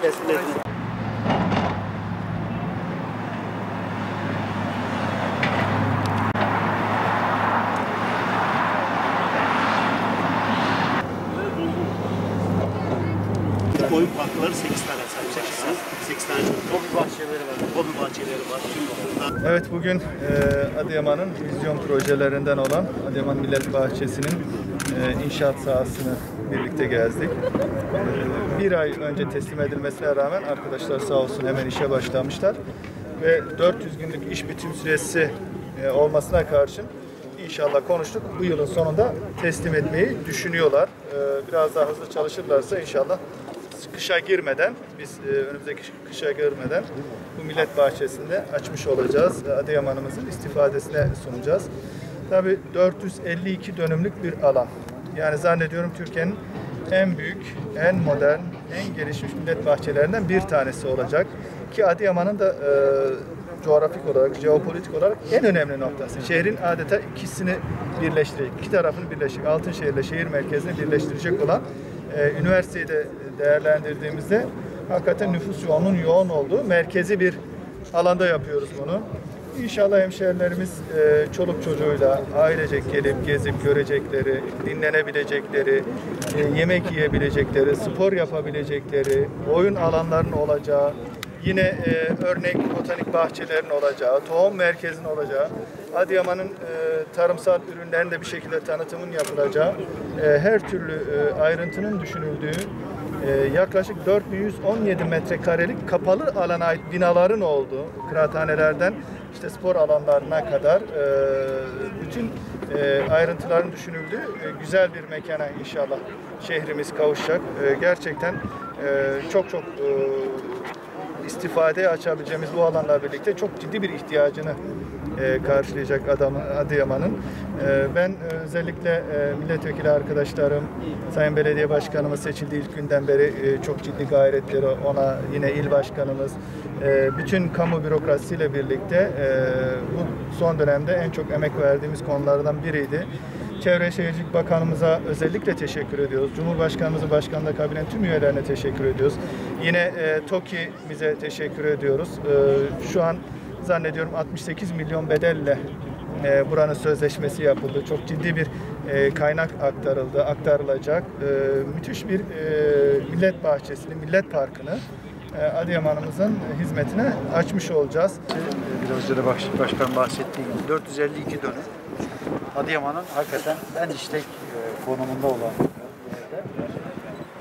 teslim edildi. Oyun parkları 8 tane sayılır. 8 tane hobi bahçeleri var. Hobi bahçeleri var. Evet, bugün Adıyaman'ın vizyon projelerinden olan Adıyaman Millet Bahçesi'nin inşaat sahasını birlikte gezdik. Bir ay önce teslim edilmesine rağmen arkadaşlar sağ olsun hemen işe başlamışlar. Ve 400 günlük iş bitim süresi olmasına karşın İnşallah konuştuk. Bu yılın sonunda teslim etmeyi düşünüyorlar. Biraz daha hızlı çalışırlarsa inşallah kışa girmeden, biz önümüzdeki kışa girmeden bu millet bahçesinde açmış olacağız. Adıyaman'ımızın istifadesine sunacağız. Tabii 452 dönümlük bir alan. Yani zannediyorum Türkiye'nin en büyük, en modern, en gelişmiş millet bahçelerinden bir tanesi olacak. Ki Adıyaman'ın da coğrafik olarak, jeopolitik olarak en önemli noktası. Şehrin adeta ikisini birleştirecek, iki tarafını birleştirecek, Altınşehir ile şehir merkezini birleştirecek olan üniversiteyi de değerlendirdiğimizde hakikaten nüfus yoğunluğunun yoğun olduğu merkezi bir alanda yapıyoruz bunu. İnşallah hemşehrilerimiz çoluk çocuğuyla ailecek gelip gezip görecekleri, dinlenebilecekleri, yemek yiyebilecekleri, spor yapabilecekleri, oyun alanlarının olacağı, yine örnek botanik bahçelerin olacağı, tohum merkezinin olacağı, Adıyaman'ın tarımsal ürünlerin de bir şekilde tanıtımın yapılacağı, her türlü ayrıntının düşünüldüğü, yaklaşık 4117 metrekarelik kapalı alana ait binaların olduğu, kıraathanelerden işte spor alanlarına kadar bütün ayrıntıların düşünüldüğü güzel bir mekana inşallah şehrimiz kavuşacak. Gerçekten çok istifadeye açabileceğimiz bu alanla birlikte çok ciddi bir ihtiyacını karşılayacak Adıyaman'ın. Ben özellikle milletvekili arkadaşlarım, Sayın Belediye Başkanımız seçildiği ilk günden beri çok ciddi gayretleri, ona yine il başkanımız, bütün kamu bürokrasisiyle birlikte bu son dönemde en çok emek verdiğimiz konulardan biriydi. Çevre Şehircilik Bakanımıza özellikle teşekkür ediyoruz. Cumhurbaşkanımızı, başkanlığı, kabinenin tüm üyelerine teşekkür ediyoruz. Yine TOKİ'mize teşekkür ediyoruz. Şu an zannediyorum 68 milyon bedelle buranın sözleşmesi yapıldı. Çok ciddi bir kaynak aktarılacak. Müthiş bir millet bahçesini, millet parkını Adıyaman'ımızın hizmetine açmış olacağız. Biraz önce de başkan bahsettiği gibi 452 dönüm. Adıyaman'ın hakikaten en işlek konumunda olan yerde.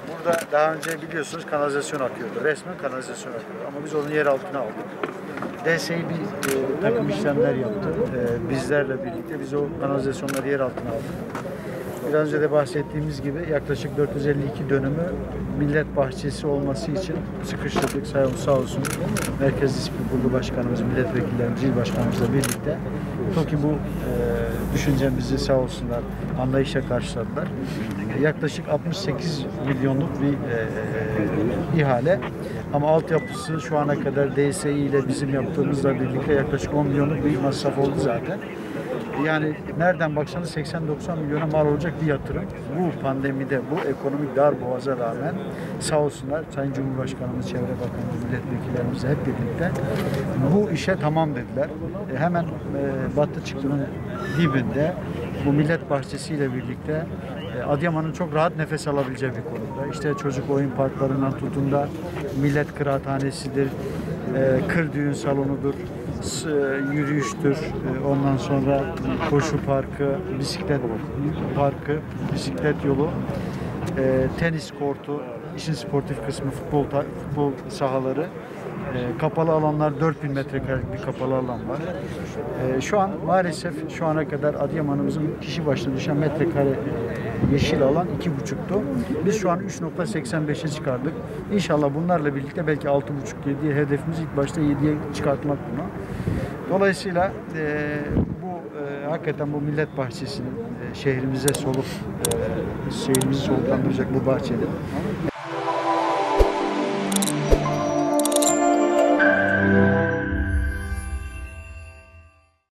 Burada daha önce biliyorsunuz kanalizasyon akıyordu. Resmen kanalizasyon akıyordu. Ama biz onu yer altına aldık. DSİ bir takım işlemler yaptı. Bizlerle birlikte biz o kanalizasyonları yer altına aldık. Biraz önce de bahsettiğimiz gibi yaklaşık 452 dönümü millet bahçesi olması için sıkıştırdık. Sağ olsun Merkez Disiplin Kurulu Başkanımız, milletvekillerimiz, il başkanımızla birlikte TOKİ bu düşüncemizi sağ olsunlar anlayışla karşıladılar. Yaklaşık 68 milyonluk bir ihale ama altyapısı şu ana kadar DSİ ile bizim yaptığımızla birlikte yaklaşık 10 milyonluk bir masraf oldu zaten. Yani nereden baksanız 80-90 milyona mal olacak bir yatırım. Bu pandemide, bu ekonomik darboğaza rağmen sağ olsunlar Sayın Cumhurbaşkanımız, Çevre Bakanımız, milletvekillerimizle hep birlikte bu işe tamam dediler. Hemen Batı Çıktı'nın dibinde bu millet bahçesiyle birlikte Adıyaman'ın çok rahat nefes alabileceği bir konumda. İşte çocuk oyun parklarından tutun da millet kıraathanesidir, kır düğün salonudur, yürüyüştür, ondan sonra koşu parkı, bisiklet parkı, bisiklet yolu, tenis kortu, işin sportif kısmı, futbol sahaları, kapalı alanlar, 4000 metrekarelik bir kapalı alan var. Şu an maalesef şu ana kadar Adıyaman'ımızın kişi başına düşen metrekare yeşil alan 2,5'tu. Biz şu an 3,85'e çıkardık. İnşallah bunlarla birlikte belki 6,5-7'ye hedefimiz ilk başta 7'ye çıkartmak bunu. Dolayısıyla hakikaten bu millet bahçesinin şehrimize şehrimizi soluklandıracak bu bahçenin